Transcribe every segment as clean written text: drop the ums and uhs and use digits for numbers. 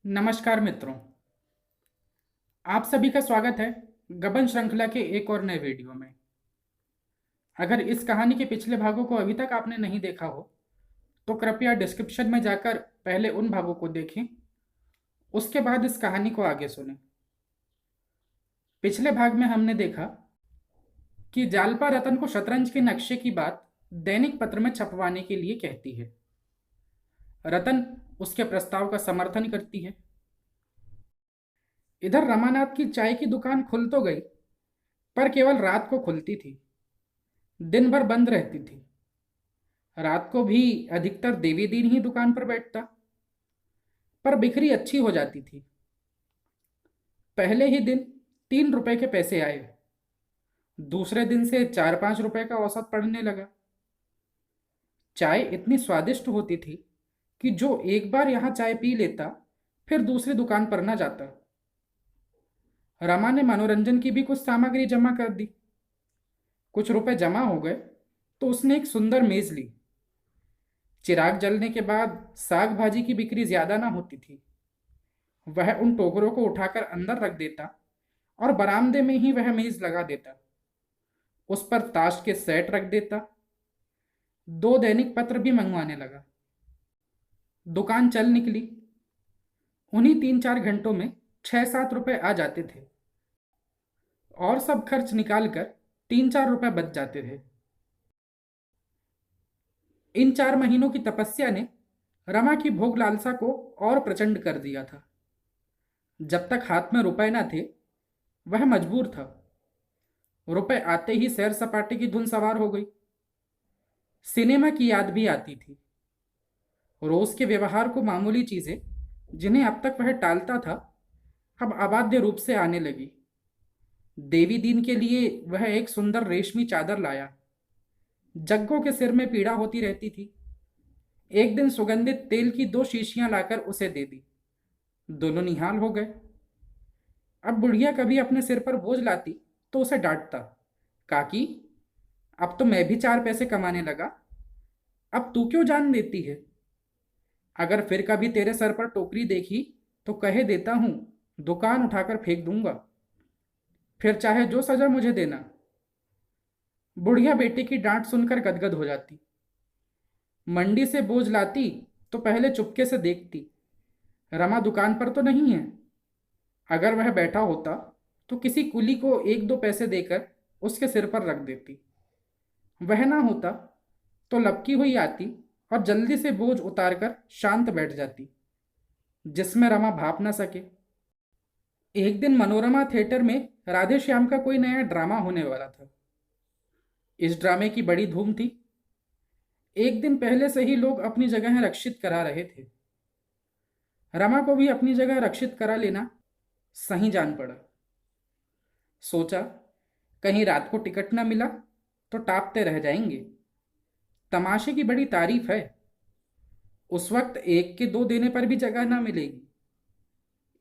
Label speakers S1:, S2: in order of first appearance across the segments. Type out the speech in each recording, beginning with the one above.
S1: नमस्कार मित्रों। आप सभी का स्वागत है गबन श्रृंखला के एक और नए वीडियो में। अगर इस कहानी के पिछले भागों को अभी तक आपने नहीं देखा हो तो कृपया डिस्क्रिप्शन में जाकर पहले उन भागों को देखें, उसके बाद इस कहानी को आगे सुनें। पिछले भाग में हमने देखा कि जालपा रतन को शतरंज के नक्शे की बात दैनिक पत्र में छपवाने के लिए कहती है। रतन उसके प्रस्ताव का समर्थन करती है। इधर रमानाथ की चाय की दुकान खुल तो गई, पर केवल रात को खुलती थी, दिन भर बंद रहती थी। रात को भी अधिकतर देवी दीन ही दुकान पर बैठता, पर बिक्री अच्छी हो जाती थी। पहले ही दिन 3 रुपए के पैसे आए, दूसरे दिन से 4-5 रुपए का औसत पड़ने लगा। चाय इतनी स्वादिष्ट होती थी कि जो एक बार यहाँ चाय पी लेता फिर दूसरी दुकान पर न जाता। रमा ने मनोरंजन की भी कुछ सामग्री जमा कर दी। कुछ रुपए जमा हो गए तो उसने एक सुंदर मेज ली। चिराग जलने के बाद साग भाजी की बिक्री ज्यादा ना होती थी। वह उन टोकरों को उठाकर अंदर रख देता और बरामदे में ही वह मेज लगा देता। उस पर ताश के सेट रख देता। 2 दैनिक पत्र भी मंगवाने लगा। दुकान चल निकली। उन्हीं 3-4 घंटों में 6-7 रुपए आ जाते थे और सब खर्च निकालकर 3-4 रुपए बच जाते थे। इन 4 महीनों की तपस्या ने रमा की भोग लालसा को और प्रचंड कर दिया था। जब तक हाथ में रुपए न थे वह मजबूर था। रुपए आते ही सैर सपाटे की धुन सवार हो गई। सिनेमा की याद भी आती थी। रोज के व्यवहार को मामूली चीजें जिन्हें अब तक वह टालता था अब अबाध्य रूप से आने लगी। देवी दीन के लिए वह एक सुंदर रेशमी चादर लाया। जग्गों के सिर में पीड़ा होती रहती थी। एक दिन सुगंधित तेल की 2 शीशियां लाकर उसे दे दी। दोनों निहाल हो गए। अब बुढ़िया कभी अपने सिर पर बोझ लाती तो उसे डांटता, काकी अब तो मैं भी 4 पैसे कमाने लगा, अब तू क्यों जान देती है? अगर फिर कभी तेरे सर पर टोकरी देखी तो कहे देता हूं, दुकान उठाकर फेंक दूंगा, फिर चाहे जो सजा मुझे देना। बुढ़िया बेटे की डांट सुनकर गदगद हो जाती। मंडी से बोझ लाती तो पहले चुपके से देखती, रमा दुकान पर तो नहीं है। अगर वह बैठा होता तो किसी कुली को 1-2 पैसे देकर उसके सिर पर रख देती। वह ना होता तो लपकी हुई आती और जल्दी से बोझ उतारकर शांत बैठ जाती, जिसमें रमा भाप ना सके। एक दिन मनोरमा थिएटर में राधे श्याम का कोई नया ड्रामा होने वाला था। इस ड्रामे की बड़ी धूम थी। एक दिन पहले से ही लोग अपनी जगह रक्षित करा रहे थे। रमा को भी अपनी जगह रक्षित करा लेना सही जान पड़ा। सोचा कहीं रात को टिकट न मिला तो टापते रह जाएंगे। तमाशे की बड़ी तारीफ है, उस वक्त 1 के 2 देने पर भी जगह ना मिलेगी।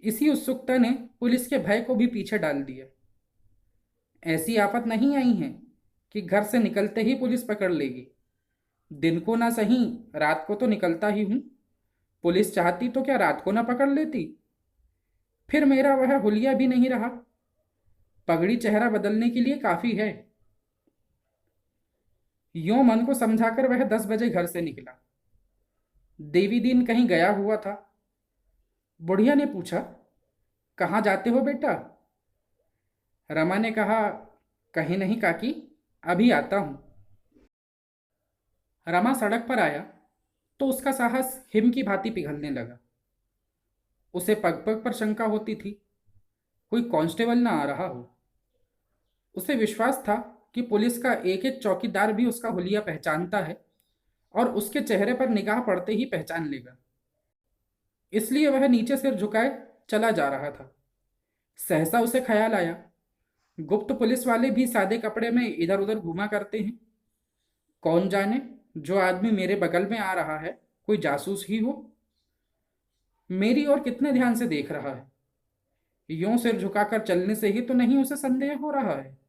S1: इसी उत्सुकता ने पुलिस के भय को भी पीछे डाल दिया। ऐसी आफत नहीं आई है कि घर से निकलते ही पुलिस पकड़ लेगी। दिन को ना सही रात को तो निकलता ही हूं। पुलिस चाहती तो क्या रात को ना पकड़ लेती? फिर मेरा वह हुलिया भी नहीं रहा। पगड़ी चेहरा बदलने के लिए काफी है। यों मन को समझाकर वह 10 बजे घर से निकला। देवी दिन कहीं गया हुआ था। बुढ़िया ने पूछा, कहाँ जाते हो बेटा? रमा ने कहा, कहीं नहीं काकी, अभी आता हूं। रमा सड़क पर आया तो उसका साहस हिम की भांति पिघलने लगा। उसे पग पग पर शंका होती थी, कोई कांस्टेबल ना आ रहा हो। उसे विश्वास था कि पुलिस का एक एक चौकीदार भी उसका हुलिया पहचानता है और उसके चेहरे पर निगाह पड़ते ही पहचान लेगा। इसलिए वह नीचे सिर झुकाए चला जा रहा था। सहसा उसे ख्याल आया, गुप्त पुलिस वाले भी सादे कपड़े में इधर उधर घूमा करते हैं। कौन जाने जो आदमी मेरे बगल में आ रहा है कोई जासूस ही हो। मेरी ओर कितने ध्यान से देख रहा है। यों सिर झुकाकर चलने से ही तो नहीं उसे संदेह हो रहा है।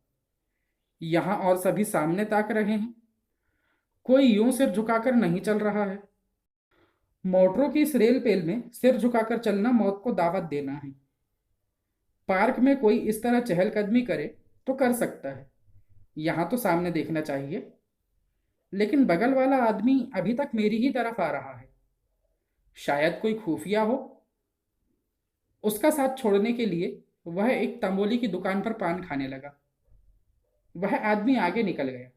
S1: यहां और सभी सामने ताक रहे हैं, कोई यूं सिर झुकाकर नहीं चल रहा है। मोटरों की इस रेल पेल में सिर झुकाकर चलना मौत को दावत देना है। पार्क में कोई इस तरह चहलकदमी करे तो कर सकता है, यहां तो सामने देखना चाहिए। लेकिन बगल वाला आदमी अभी तक मेरी ही तरफ आ रहा है। शायद कोई खुफिया हो। उसका साथ छोड़ने के लिए वह एक तंबोली की दुकान पर पान खाने लगा। वह आदमी आगे निकल गया।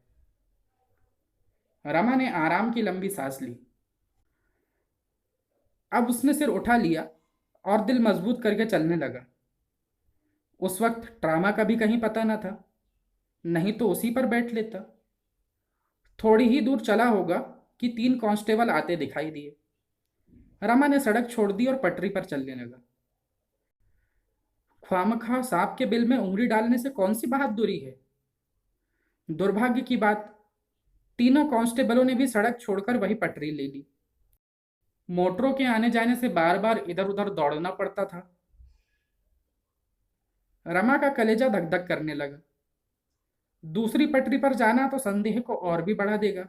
S1: रमा ने आराम की लंबी सांस ली। अब उसने सिर उठा लिया और दिल मजबूत करके चलने लगा। उस वक्त ट्रामा का भी कहीं पता न था, नहीं तो उसी पर बैठ लेता। थोड़ी ही दूर चला होगा कि 3 कांस्टेबल आते दिखाई दिए। रमा ने सड़क छोड़ दी और पटरी पर चलने लगा। ख्वामखा सांप के बिल में उंगली डालने से कौन सी बहादुरी है। दुर्भाग्य की बात, तीनों कांस्टेबलों ने भी सड़क छोड़कर वही पटरी ले ली। मोटरों के आने जाने से बार बार इधर उधर दौड़ना पड़ता था। रमा का कलेजा धक धक करने लगा। दूसरी पटरी पर जाना तो संदेह को और भी बढ़ा देगा।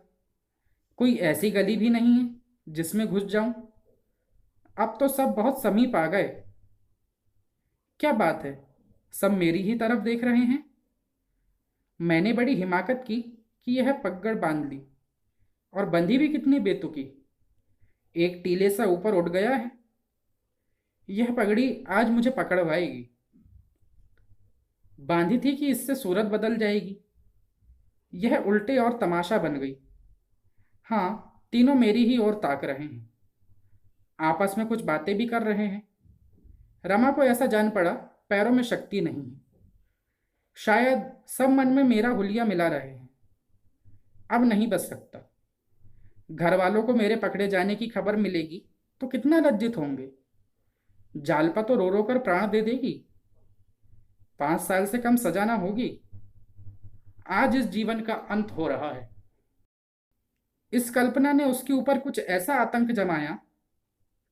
S1: कोई ऐसी गली भी नहीं है जिसमें घुस जाऊं। अब तो सब बहुत समीप आ गए। क्या बात है, सब मेरी ही तरफ देख रहे हैं। मैंने बड़ी हिमाकत की कि यह पगड़ बांध ली, और बंधी भी कितनी बेतुकी। एक टीले सा ऊपर उठ गया है। यह पगड़ी आज मुझे पकड़वाएगी। बांधी थी कि इससे सूरत बदल जाएगी। यह उल्टे और तमाशा बन गई। हाँ, तीनों मेरी ही ओर ताक रहे हैं। आपस में कुछ बातें भी कर रहे हैं। रमा को ऐसा जान पड़ा पैरों में शक्ति नहीं है। शायद सब मन में मेरा हुलिया मिला रहे हैं। अब नहीं बच सकता। घर वालों को मेरे पकड़े जाने की खबर मिलेगी तो कितना लज्जित होंगे। जालपा तो रो रो कर प्राण दे देगी। 5 साल से कम सजा ना होगी। आज इस जीवन का अंत हो रहा है। इस कल्पना ने उसके ऊपर कुछ ऐसा आतंक जमाया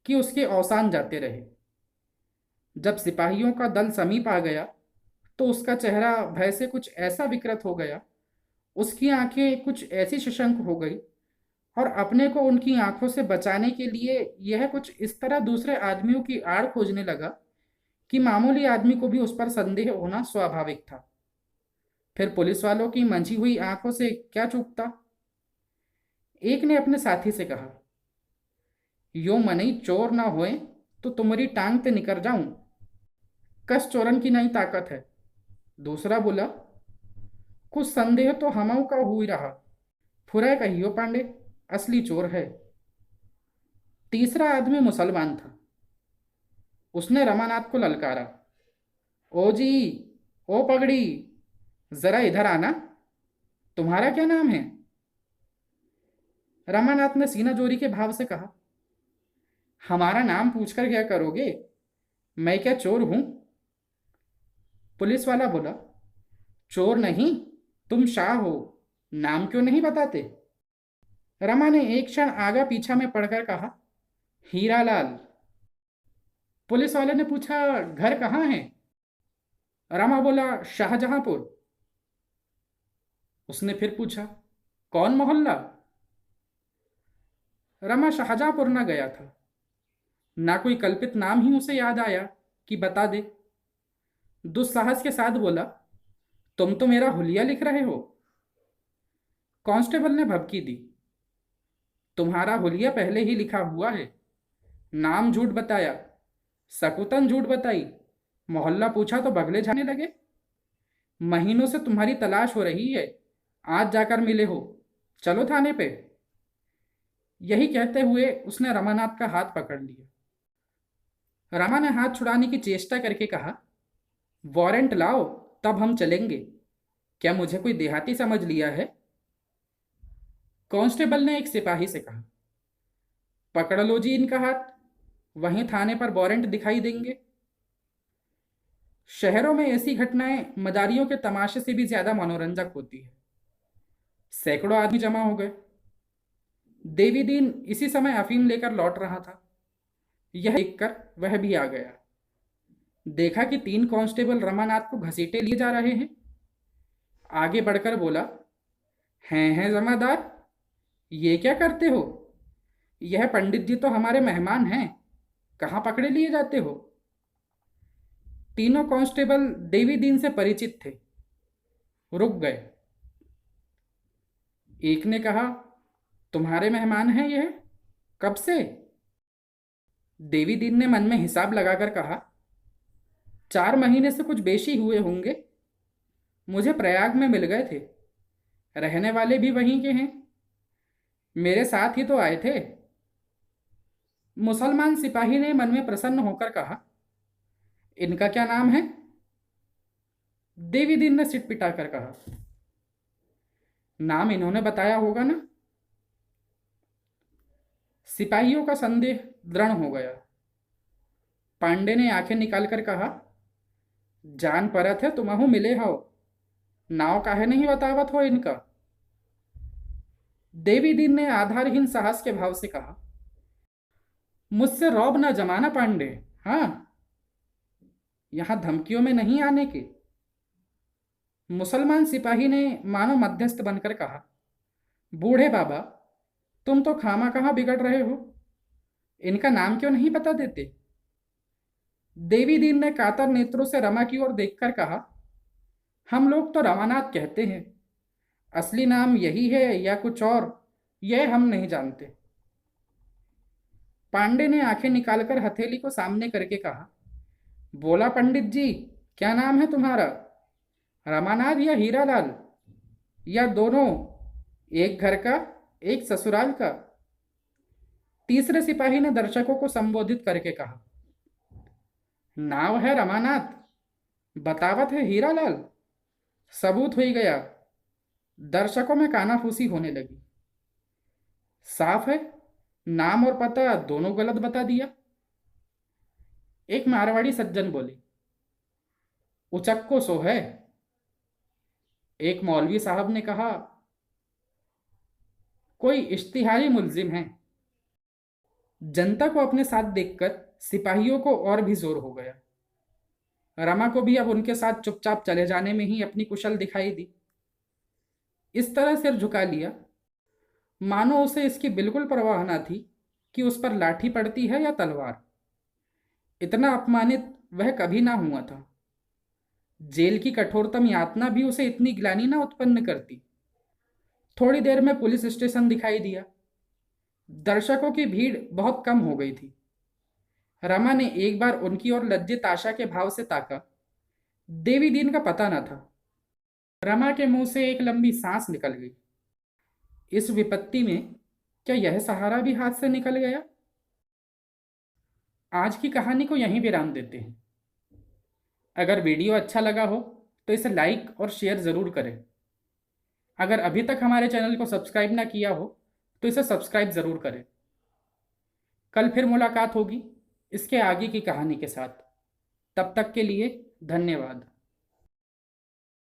S1: कि उसके अवसान जाते रहे। जब सिपाहियों का दल समीप आ गया तो उसका चेहरा भय से कुछ ऐसा विकृत हो गया, उसकी आंखें कुछ ऐसी शशंक हो गई, और अपने को उनकी आंखों से बचाने के लिए यह कुछ इस तरह दूसरे आदमियों की आड़ खोजने लगा कि मामूली आदमी को भी उस पर संदेह होना स्वाभाविक था। फिर पुलिस वालों की मंझी हुई आंखों से क्या चूकता। एक ने अपने साथी से कहा, यो मनई चोर ना होए तो तुम्हारी टांग ते निकर जाऊं। कस चोरन की नहीं ताकत है। दूसरा बोला, कुछ संदेह तो हमऊ का हुई रहा। फुराए कहियो पांडे, असली चोर है। तीसरा आदमी मुसलमान था। उसने रमानाथ को ललकारा, ओ जी, ओ पगड़ी, जरा इधर आना। तुम्हारा क्या नाम है। रमानाथ ने सीना जोरी के भाव से कहा, हमारा नाम पूछकर क्या करोगे, मैं क्या चोर हूं। पुलिस वाला बोला, चोर नहीं, तुम शाह हो, नाम क्यों नहीं बताते। रमा ने एक क्षण आगा पीछा में पढ़कर कहा, हीरालाल। पुलिस वाले ने पूछा, घर कहाँ है। रमा बोला, शाहजहांपुर। उसने फिर पूछा, कौन मोहल्ला। रमा शाहजहांपुर न गया था। ना कोई कल्पित नाम ही उसे याद आया कि बता दे। दुस्साहस के साथ बोला, तुम तो मेरा हुलिया लिख रहे हो। कांस्टेबल ने भभकी दी, तुम्हारा हुलिया पहले ही लिखा हुआ है। नाम झूठ बताया, सकुतन झूठ बताई, मोहल्ला पूछा तो बगले जाने लगे। महीनों से तुम्हारी तलाश हो रही है, आज जाकर मिले हो, चलो थाने पे। यही कहते हुए उसने रमानाथ का हाथ पकड़ लिया। रमा ने हाथ छुड़ाने की चेष्टा करके कहा, वारंट लाओ तब हम चलेंगे। क्या मुझे कोई देहाती समझ लिया है। कांस्टेबल ने एक सिपाही से कहा, पकड़ लो जी इनका हाथ, वहीं थाने पर वारंट दिखाई देंगे। शहरों में ऐसी घटनाएं मदारियों के तमाशे से भी ज्यादा मनोरंजक होती है। सैकड़ों आदमी जमा हो गए। देवी दीन इसी समय अफीम लेकर लौट रहा था। यह देखकर वह भी आ गया। देखा कि 3 कांस्टेबल रमानाथ को घसीटे लिए जा रहे हैं। आगे बढ़कर बोला, हैं जमादार, ये क्या करते हो। यह पंडित जी तो हमारे मेहमान हैं, कहाँ पकड़े लिए जाते हो? तीनों कांस्टेबल देवी दीन से परिचित थे, रुक गए। एक ने कहा, तुम्हारे मेहमान हैं यह? कब से? देवी दीन ने मन में हिसाब लगाकर कहा, 4 महीने से कुछ बेशी हुए होंगे। मुझे प्रयाग में मिल गए थे, रहने वाले भी वहीं के हैं, मेरे साथ ही तो आए थे। मुसलमान सिपाही ने मन में प्रसन्न होकर कहा, इनका क्या नाम है? देवी दीन ने सिर पिटाकर कहा, नाम इन्होंने बताया होगा ना। सिपाहियों का संदेह दृढ़ हो गया। पांडे ने आंखें निकालकर कहा, जान परत है तुमहु मिले हो, नाव काहे नहीं बतावत हो इनका? देवी दीन ने आधारहीन साहस के भाव से कहा, मुझसे रौब न जमाना पांडे। हाँ, यहां धमकियों में नहीं आने के। मुसलमान सिपाही ने मानो मध्यस्थ बनकर कहा, बूढ़े बाबा, तुम तो खामा कहाँ बिगड़ रहे हो, इनका नाम क्यों नहीं बता देते? देवी दीन ने कातर नेत्रों से रमा की ओर देखकर कहा, हम लोग तो रमानाथ कहते हैं, असली नाम यही है या कुछ और, यह हम नहीं जानते। पांडे ने आंखें निकालकर हथेली को सामने करके कहा, बोला पंडित जी, क्या नाम है तुम्हारा? रमानाथ या हीरालाल, या दोनों, एक घर का एक ससुराल का? तीसरे सिपाही ने दर्शकों को संबोधित करके कहा, नाव है रमानाथ, बतावत है हीरालाल, सबूत हो ही गया। दर्शकों में कानाफूसी होने लगी। साफ है, नाम और पता दोनों गलत बता दिया। एक मारवाड़ी सज्जन बोले, उचक्को सो है। एक मौलवी साहब ने कहा, कोई इश्तिहारी मुलजिम है। जनता को अपने साथ देखकर सिपाहियों को और भी जोर हो गया। रमा को भी अब उनके साथ चुपचाप चले जाने में ही अपनी कुशल दिखाई दी। इस तरह सिर झुका लिया मानो उसे इसकी बिल्कुल परवाह न थी कि उस पर लाठी पड़ती है या तलवार। इतना अपमानित वह कभी ना हुआ था। जेल की कठोरतम यातना भी उसे इतनी ग्लानि ना उत्पन्न करती। थोड़ी देर में पुलिस स्टेशन दिखाई दिया। दर्शकों की भीड़ बहुत कम हो गई थी। रमा ने एक बार उनकी ओर लज्जित आशा के भाव से ताका। देवी दीन का पता न था। रमा के मुंह से एक लंबी सांस निकल गई। इस विपत्ति में क्या यह सहारा भी हाथ से निकल गया? आज की कहानी को यहीं विराम देते हैं। अगर वीडियो अच्छा लगा हो तो इसे लाइक और शेयर ज़रूर करें। अगर अभी तक हमारे चैनल को सब्सक्राइब ना किया हो तो इसे सब्सक्राइब ज़रूर करें। कल फिर मुलाकात होगी इसके आगे की कहानी के साथ। तब तक के लिए धन्यवाद।